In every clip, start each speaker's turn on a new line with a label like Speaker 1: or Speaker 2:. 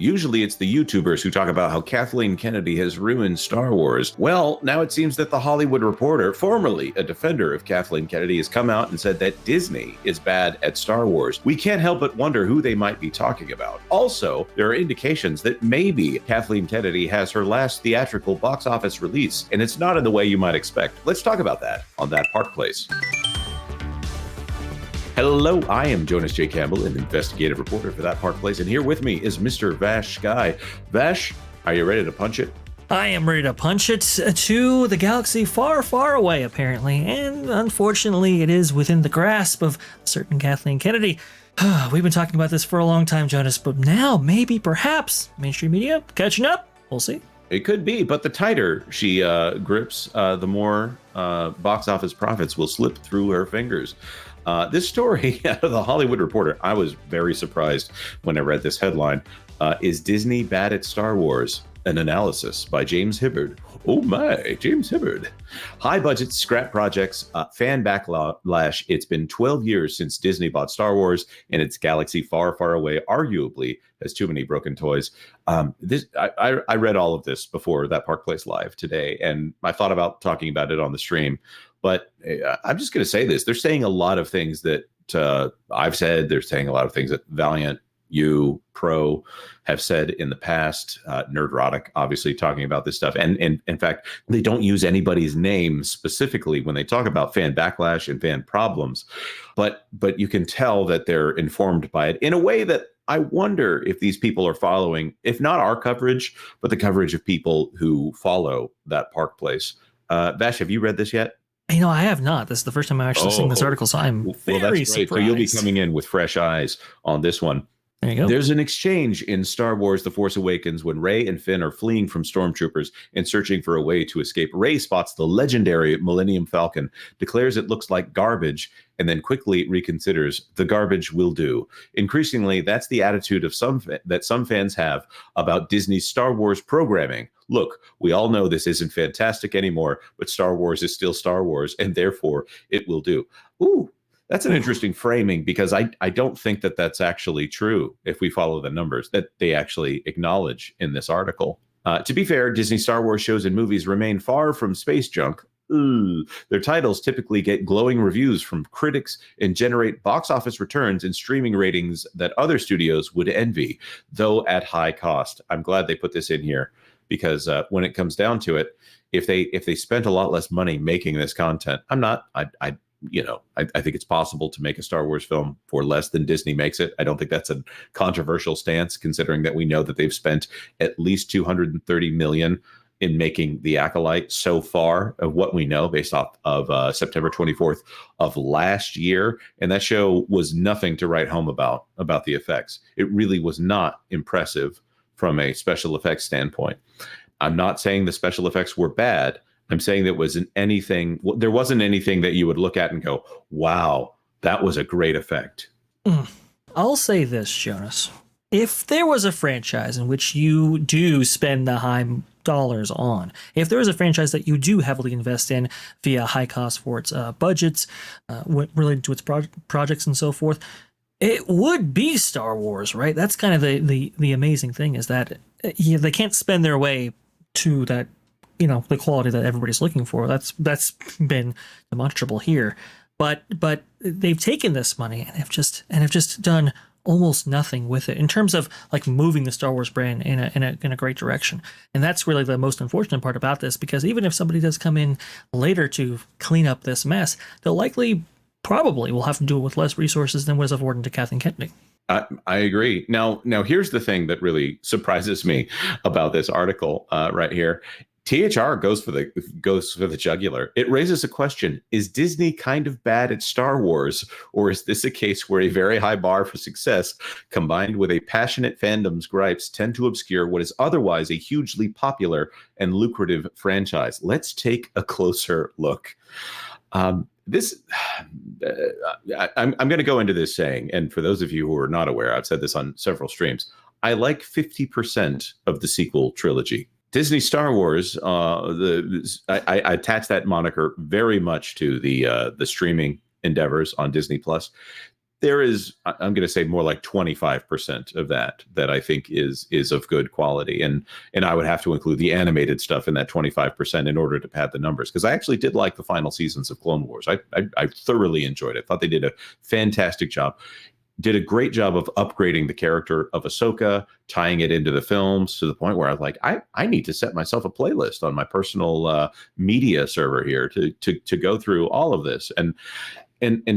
Speaker 1: Usually it's the YouTubers who talk about how Kathleen Kennedy has ruined Star Wars. Well, now it seems that The Hollywood Reporter, formerly a defender of Kathleen Kennedy, has come out and said that Disney is bad at Star Wars. We can't help but wonder who they might be talking about. Also, there are indications that maybe Kathleen Kennedy has her last theatrical box office release, and it's not in the way you might expect. Let's talk about that on That Park Place. Hello, I am Jonas J. Campbell, an investigative reporter for That Park Place, and here with me is Mr. VashSky. Vash, are you ready to punch it?
Speaker 2: I am ready to punch it to the galaxy far, far away, apparently, and unfortunately it is within the grasp of a certain Kathleen Kennedy. We've been talking about this for a long time, Jonas, but now, maybe, perhaps, mainstream media catching up. We'll see.
Speaker 1: It could be, but the tighter she grips, the more box office profits will slip through her fingers. This story out of The Hollywood Reporter, I was very surprised when I read this headline. Is Disney bad at Star Wars? An analysis by James Hibbard. Oh my, James Hibbard. High budget scrap projects, fan backlash. It's been 12 years since Disney bought Star Wars, and its galaxy far, far away arguably has too many broken toys. I read all of this before That Park Place Live today, and I thought about talking about it on the stream. But I'm just going to say this. They're saying a lot of things that I've said. They're saying a lot of things that Valiant, Pro have said in the past. Nerdrotic, obviously, talking about this stuff. And in fact, they don't use anybody's name specifically when they talk about fan backlash and fan problems. But you can tell that they're informed by it in a way that I wonder if these people are following, if not our coverage, but the coverage of people who follow That Park Place. Vash, have you read this yet?
Speaker 2: I have not. This is the first time I've actually seen this article, so I'm very surprised.
Speaker 1: So you'll be coming in with fresh eyes on this one.
Speaker 2: There you go.
Speaker 1: There's an exchange in Star Wars The Force Awakens when Rey and Finn are fleeing from stormtroopers and searching for a way to escape. Rey spots the legendary Millennium Falcon, declares it looks like garbage, and then quickly reconsiders the garbage will do. Increasingly, that's the attitude of some fans have about Disney's Star Wars programming. Look, we all know this isn't fantastic anymore, but Star Wars is still Star Wars, and therefore it will do. Ooh. That's an interesting framing, because I don't think that that's actually true if we follow the numbers that they actually acknowledge in this article. To be fair, Disney Star Wars shows and movies remain far from space junk. Their titles typically get glowing reviews from critics and generate box office returns and streaming ratings that other studios would envy, though at high cost. I'm glad they put this in here, because when it comes down to it, if they spent a lot less money making this content, I think it's possible to make a Star Wars film for less than Disney makes it. I don't think that's a controversial stance, considering that we know that they've spent at least $230 million in making The Acolyte so far, of what we know based off of September 24th of last year. And that show was nothing to write home about the effects. It really was not impressive from a special effects standpoint. I'm not saying the special effects were bad. I'm saying there wasn't anything that you would look at and go, wow, that was a great effect.
Speaker 2: I'll say this, Jonas. If there was a franchise in which you do spend the high dollars on, if there is a franchise that you do heavily invest in via high cost for its budgets, related to its projects and so forth, it would be Star Wars, right? That's kind of the amazing thing, is that they can't spend their way to that, the quality that everybody's looking for. That's been demonstrable here. But they've taken this money and have just done almost nothing with it in terms of like moving the Star Wars brand in a great direction. And that's really the most unfortunate part about this, because even if somebody does come in later to clean up this mess, they'll probably will have to do it with less resources than was afforded to Kathleen Kennedy.
Speaker 1: I agree. Now, here's the thing that really surprises me about this article right here. THR goes for the jugular. It raises a question: is Disney kind of bad at Star Wars, or is this a case where a very high bar for success combined with a passionate fandom's gripes tend to obscure what is otherwise a hugely popular and lucrative franchise? Let's take a closer look. I'm going to go into this saying, and for those of you who are not aware, I've said this on several streams, I like 50% of the sequel trilogy. Disney Star Wars, I attach that moniker very much to the streaming endeavors on Disney Plus. there is, I'm going to say more like 25% of that I think is of good quality. And I would have to include the animated stuff in that 25% in order to pad the numbers. Because I actually did like the final seasons of Clone Wars. I thoroughly enjoyed it. Thought they did a fantastic job. Did a great job of upgrading the character of Ahsoka, tying it into the films to the point where I was like, I need to set myself a playlist on my personal media server here to go through all of this. And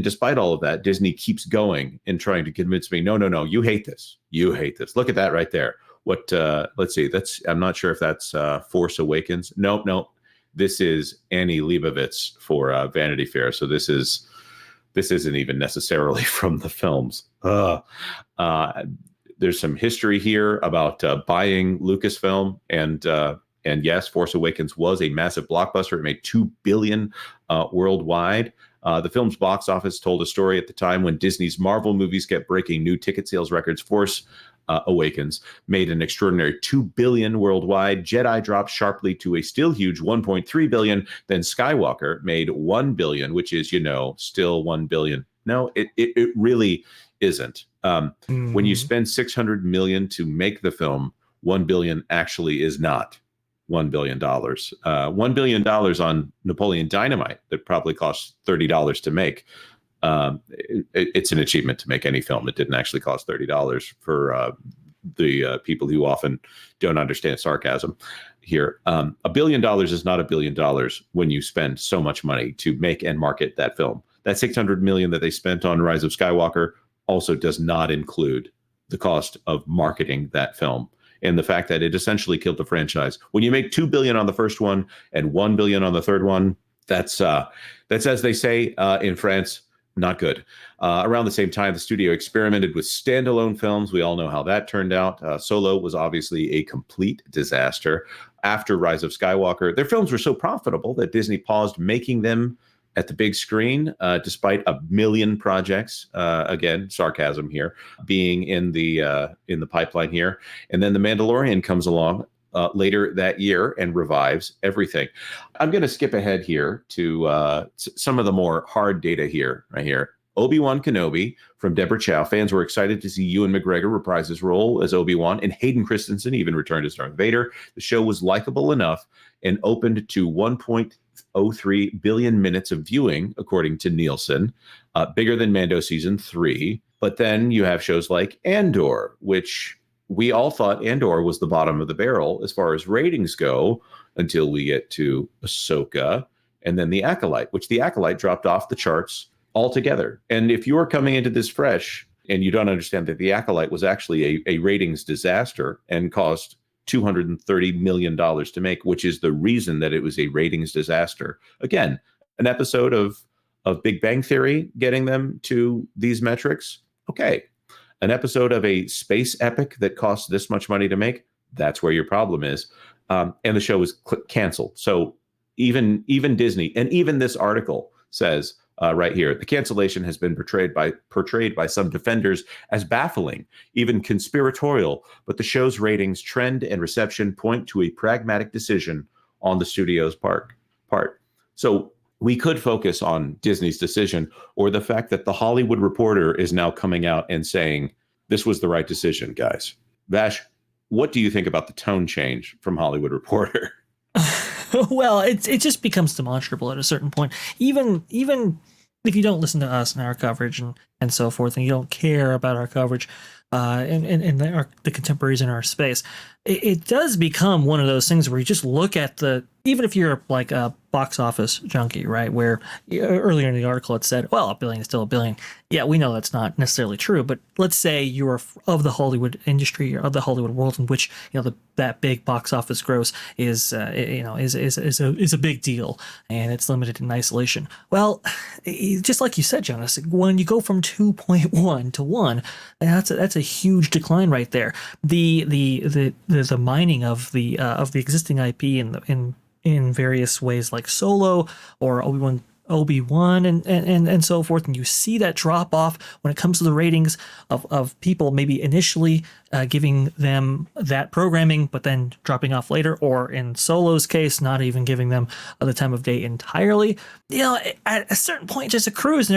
Speaker 1: despite all of that, Disney keeps going and trying to convince me, no, you hate this. You hate this. Look at that right there. What? Let's see. I'm not sure if that's Force Awakens. No. This is Annie Leibovitz for Vanity Fair. So this isn't even necessarily from the films. There's some history here about buying Lucasfilm, and yes, Force Awakens was a massive blockbuster. It made $2 billion worldwide. The film's box office told a story at the time when Disney's Marvel movies kept breaking new ticket sales records. Force Awakens made an extraordinary $2 billion worldwide. Jedi dropped sharply to a still huge $1.3 billion. Then Skywalker made $1 billion, which is, still $1 billion. No, it really isn't. When you spend $600 million to make the film, $1 billion actually is not $1 billion. $1 billion on Napoleon Dynamite that probably cost $30 to make. It's an achievement to make any film. It didn't actually cost $30 for the people who often don't understand sarcasm here. $1 billion is not $1 billion when you spend so much money to make and market that film. That $600 million that they spent on Rise of Skywalker also does not include the cost of marketing that film. And the fact that it essentially killed the franchise. When you make $2 billion on the first one and $1 billion on the third one, that's as they say in France, not good. Around the same time, the studio experimented with standalone films. We all know how that turned out. Solo was obviously a complete disaster. After Rise of Skywalker, their films were so profitable that Disney paused making them at the big screen, despite a million projects, again, sarcasm here, being in the pipeline here. And then The Mandalorian comes along later that year and revives everything. I'm going to skip ahead here to some of the more hard data here, right here. Obi-Wan Kenobi from Deborah Chow. Fans were excited to see Ewan McGregor reprise his role as Obi-Wan, and Hayden Christensen even returned as Darth Vader. The show was likable enough and opened to 1.03 billion minutes of viewing, according to Nielsen, bigger than Mando Season 3. But then you have shows like Andor, which we all thought Andor was the bottom of the barrel as far as ratings go until we get to Ahsoka and then The Acolyte, which The Acolyte dropped off the charts altogether. And if you're coming into this fresh and you don't understand that The Acolyte was actually a ratings disaster and cost $230 million to make, which is the reason that it was a ratings disaster. Again, an episode of Big Bang Theory getting them to these metrics. Okay. An episode of a space epic that costs this much money to make, that's where your problem is. And the show was canceled. So even Disney, and even this article says right here, the cancellation has been portrayed by some defenders as baffling, even conspiratorial, but the show's ratings, trend, and reception point to a pragmatic decision on the studio's part. So we could focus on Disney's decision, or the fact that The Hollywood Reporter is now coming out and saying this was the right decision, guys. Vash, what do you think about the tone change from Hollywood Reporter?
Speaker 2: Well, it just becomes demonstrable at a certain point. Even if you don't listen to us and our coverage and so forth, and you don't care about our coverage and the contemporaries in our space, it does become one of those things where you just look at even if you're like a box office junkie, right? Where earlier in the article it said, well, $1 billion is still $1 billion. Yeah, we know that's not necessarily true, but let's say you're of the Hollywood industry or of the Hollywood world in which that big box office gross is a big deal and it's limited in isolation. Well, just like you said, Jonas, when you go from 2.1 to 1, that's a huge decline right there. The mining of the existing IP in various ways like Solo or Obi-Wan and so forth, and you see that drop off when it comes to the ratings of people maybe initially giving them that programming but then dropping off later, or in Solo's case not even giving them the time of day entirely. At a certain point just a cruise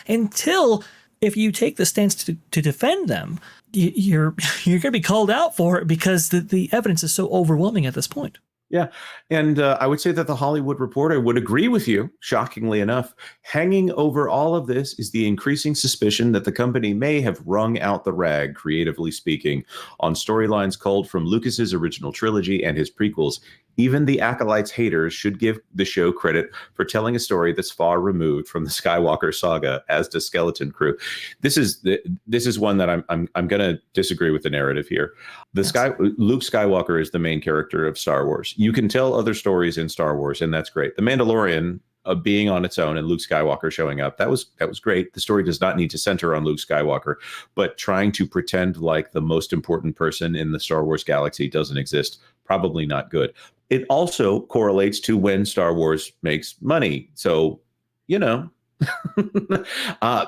Speaker 2: until if you take the stance to defend them, you're going to be called out for it because the evidence is so overwhelming at this point.
Speaker 1: Yeah. And I would say that the Hollywood Reporter would agree with you, shockingly enough. Hanging over all of this is the increasing suspicion that the company may have wrung out the rag, creatively speaking, on storylines culled from Lucas's original trilogy and his prequels. Even the Acolyte's haters should give the show credit for telling a story that's far removed from the Skywalker saga, as does Skeleton Crew. This is one that I'm going to disagree with the narrative here. Luke Skywalker is the main character of Star Wars. You can tell other stories in Star Wars, and that's great. The Mandalorian being on its own and Luke Skywalker showing up, that was great. The story does not need to center on Luke Skywalker, but trying to pretend like the most important person in the Star Wars galaxy doesn't exist, probably not good. It also correlates to when Star Wars makes money. So,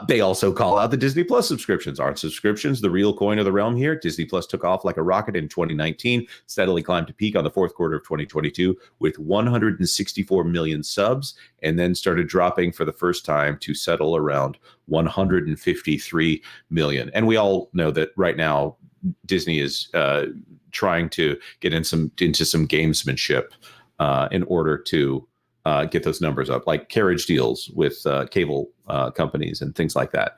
Speaker 1: they also call out the Disney Plus subscriptions. Aren't subscriptions the real coin of the realm here? Disney Plus took off like a rocket in 2019, steadily climbed to peak on the fourth quarter of 2022 with 164 million subs, and then started dropping for the first time to settle around 153 million. And we all know that right now Disney is trying to get into some gamesmanship in order to get those numbers up, like carriage deals with cable companies and things like that.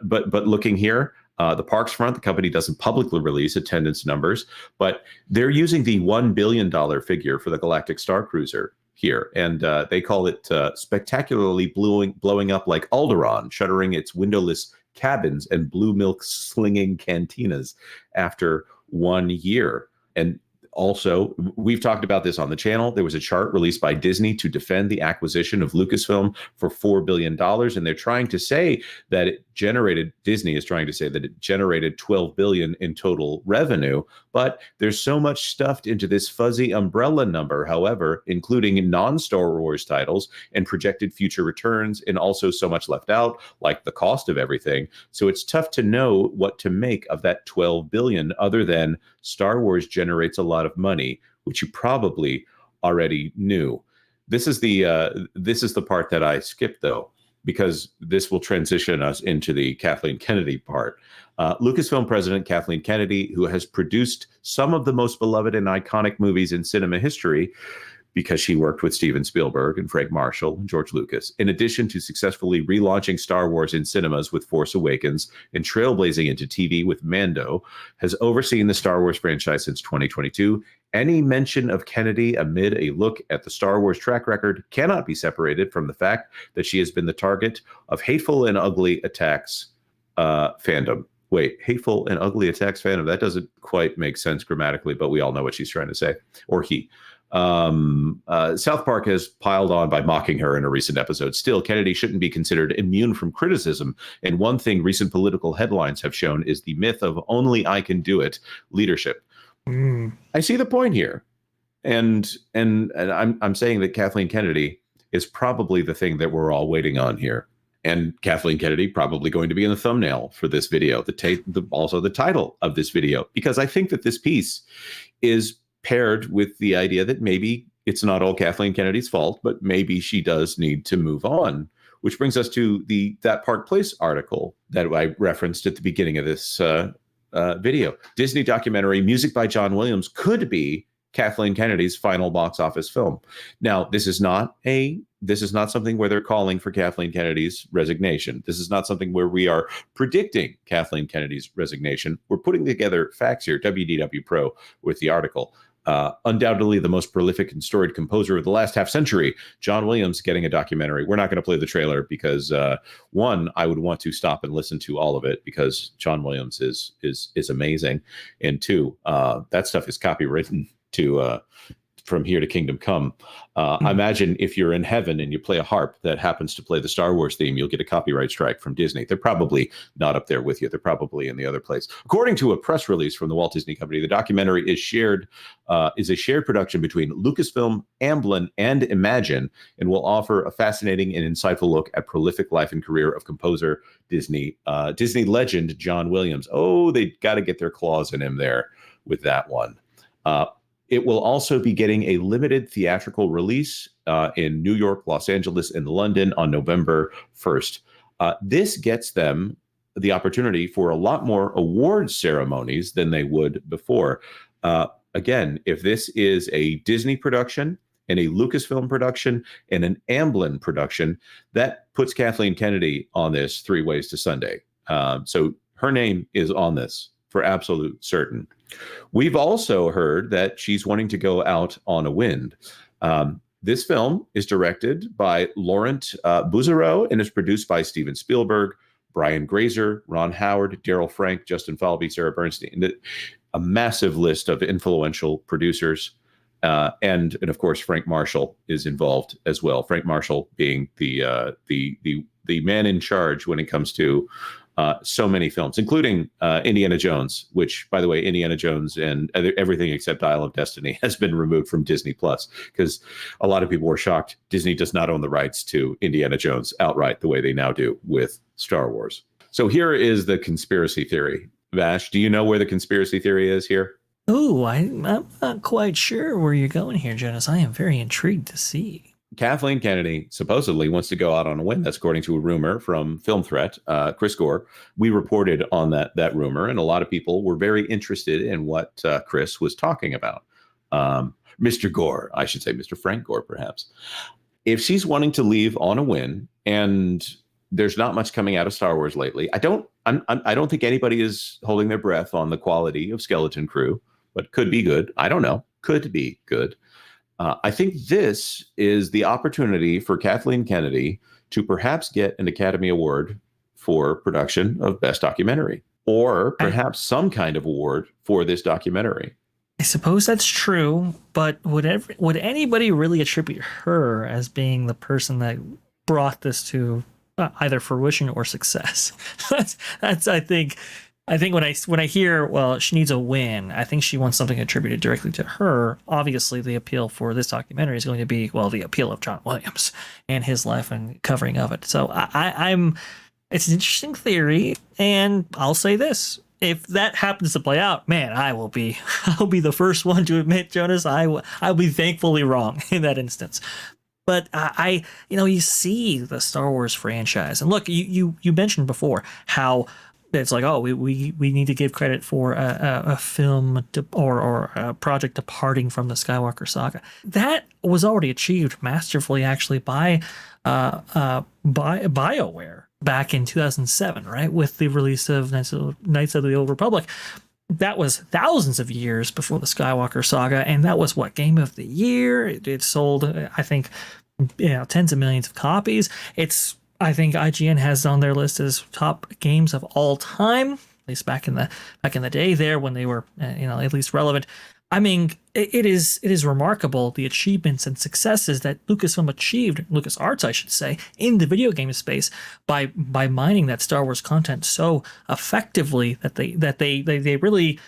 Speaker 1: But looking here, the parks front, the company doesn't publicly release attendance numbers, but they're using the $1 billion figure for the Galactic Star Cruiser here, and they call it spectacularly blowing up like Alderaan, shuttering its windowless cabins and blue milk slinging cantinas after 1 year. And also, we've talked about this on the channel. There was a chart released by Disney to defend the acquisition of Lucasfilm for $4 billion. And they're trying to say that Disney is trying to say that it generated $12 billion in total revenue. But there's so much stuffed into this fuzzy umbrella number, however, including non-Star Wars titles and projected future returns, and also so much left out, like the cost of everything. So it's tough to know what to make of that $12 billion, other than Star Wars generates a lot of money, which you probably already knew. This is the part that I skipped, though, because this will transition us into the Kathleen Kennedy part. Lucasfilm president Kathleen Kennedy, who has produced some of the most beloved and iconic movies in cinema history, because she worked with Steven Spielberg and Frank Marshall and George Lucas, in addition to successfully relaunching Star Wars in cinemas with Force Awakens and trailblazing into TV with Mando, has overseen the Star Wars franchise since 2022. Any mention of Kennedy amid a look at the Star Wars track record cannot be separated from the fact that she has been the target of hateful and ugly attacks fandom. Wait, hateful and ugly attacks fandom? That doesn't quite make sense grammatically, but we all know what she's trying to say, or he. South Park has piled on by mocking her in a recent episode. Still, Kennedy shouldn't be considered immune from criticism. And one thing recent political headlines have shown is the myth of only I can do it leadership. I see the point here. And I'm saying that Kathleen Kennedy is probably the thing that we're all waiting on here. And Kathleen Kennedy probably going to be in the thumbnail for this video, also the title of this video, because I think that this piece is paired with the idea that maybe it's not all Kathleen Kennedy's fault, but maybe she does need to move on. Which brings us to that Park Place article that I referenced at the beginning of this video. Disney documentary Music by John Williams could be Kathleen Kennedy's final box office film. Now, this is not something where they're calling for Kathleen Kennedy's resignation. This is not something where we are predicting Kathleen Kennedy's resignation. We're putting together facts here, WDW Pro, with the article. Undoubtedly the most prolific and storied composer of the last half century, John Williams, getting a documentary. We're not going to play the trailer because one, I would want to stop and listen to all of it because John Williams is amazing, and two, that stuff is copywritten to From Here to Kingdom Come. I imagine if you're in heaven and you play a harp that happens to play the Star Wars theme, you'll get a copyright strike from Disney. They're probably not up there with you. They're probably in the other place. According to a press release from the Walt Disney Company, the documentary is a shared production between Lucasfilm, Amblin, and Imagine, and will offer a fascinating and insightful look at prolific life and career of composer Disney legend John Williams. Oh, they got to get their claws in him there with that one. It will also be getting a limited theatrical release in New York, Los Angeles, and London on November 1st. This gets them the opportunity for a lot more award ceremonies than they would before. Again, if this is a Disney production and a Lucasfilm production and an Amblin production, that puts Kathleen Kennedy on this 3 Ways to Sunday. So her name is on this for absolute certain. We've also heard that she's wanting to go out on a wind. This film is directed by Laurent Bouzereau and is produced by Steven Spielberg, Brian Grazer, Ron Howard, Daryl Frank, Justin Falvey, Sarah Bernstein, a massive list of influential producers. And of course, Frank Marshall is involved as well. Frank Marshall being the man in charge when it comes to so many films, including Indiana Jones, which, by the way, Indiana Jones and everything except Isle of Destiny has been removed from Disney Plus, because a lot of people were shocked Disney does not own the rights to Indiana Jones outright the way they now do with Star Wars. So here is the conspiracy theory. Vash, do you know where the conspiracy theory is here?
Speaker 2: Oh, I'm not quite sure where you're going here, Jonas. I am very intrigued to see.
Speaker 1: Kathleen Kennedy supposedly wants to go out on a whim. That's according to a rumor from Film Threat, Chris Gore. We reported on that rumor, and a lot of people were very interested in what Chris was talking about. Mr. Gore, I should say, Mr. Frank Gore, perhaps. If she's wanting to leave on a whim, and there's not much coming out of Star Wars lately, I don't think anybody is holding their breath on the quality of Skeleton Crew, but could be good. I don't know. Could be good. I think this is the opportunity for Kathleen Kennedy to perhaps get an Academy Award for production of Best Documentary, or perhaps some kind of award for this documentary.
Speaker 2: I suppose that's true, but would anybody really attribute her as being the person that brought this to either fruition or success? that's I think when I hear, well, she needs a win, I think she wants something attributed directly to her. Obviously, the appeal for this documentary is going to be, well, the appeal of John Williams and his life and covering of it. So it's an interesting theory, and I'll say this. If that happens to play out, man, I'll be the first one to admit, Jonas, I'll be thankfully wrong in that instance. But you see the Star Wars franchise, and look, you mentioned before how it's like, oh, we need to give credit for a film or a project departing from the Skywalker saga. That was already achieved masterfully, actually, by BioWare back in 2007, right, with the release of Knights of the Old Republic. That was thousands of years before the Skywalker saga, and that was what, Game of the Year. It sold, I think, tens of millions of copies. I think IGN has on their list as top games of all time, at least back in the day there when they were at least relevant. I mean, it is remarkable, the achievements and successes that Lucasfilm achieved, LucasArts, I should say, in the video game space by mining that Star Wars content so effectively that they really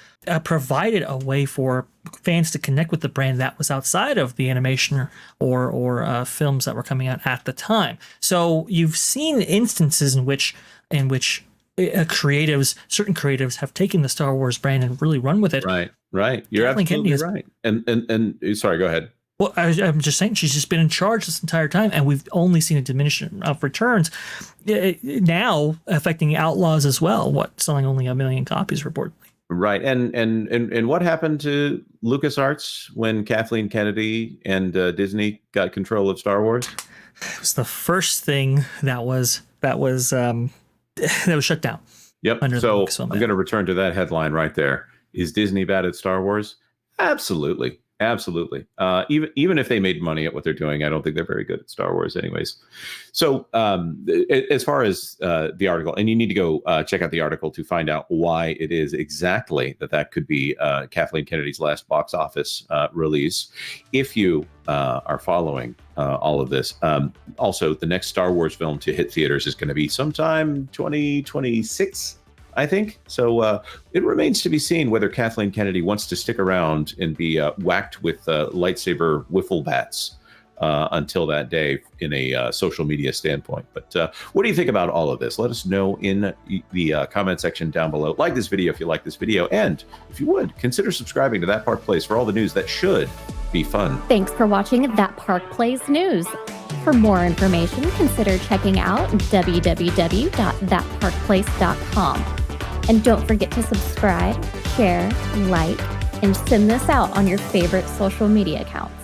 Speaker 2: provided a way for fans to connect with the brand that was outside of the animation or films that were coming out at the time. So you've seen instances in which certain creatives have taken the Star Wars brand and really run with it.
Speaker 1: Right. You're absolutely right. And sorry, go ahead.
Speaker 2: Well, I'm just saying, she's just been in charge this entire time, and we've only seen a diminution of returns now affecting Outlaws as well. Selling only 1 million copies reportedly.
Speaker 1: Right. And what happened to LucasArts when Kathleen Kennedy and Disney got control of Star Wars?
Speaker 2: It was the first thing that was shut down.
Speaker 1: Yep. So I'm going to return to that headline right there. Is Disney bad at Star Wars? Absolutely. Even if they made money at what they're doing, I don't think they're very good at Star Wars anyways. So as far as the article, and you need to go check out the article to find out why it is exactly that could be Kathleen Kennedy's last box office release. If you are following all of this. Also, the next Star Wars film to hit theaters is going to be sometime 2026. I think. So it remains to be seen whether Kathleen Kennedy wants to stick around and be whacked with lightsaber wiffle bats until that day in a social media standpoint. But what do you think about all of this? Let us know in the comment section down below. Like this video if you like this video. And if you would, consider subscribing to That Park Plays for all the news that should be fun.
Speaker 3: Thanks for watching That Park Plays News. For more information, consider checking out www.thatparkplace.com. And don't forget to subscribe, share, like, and send this out on your favorite social media accounts.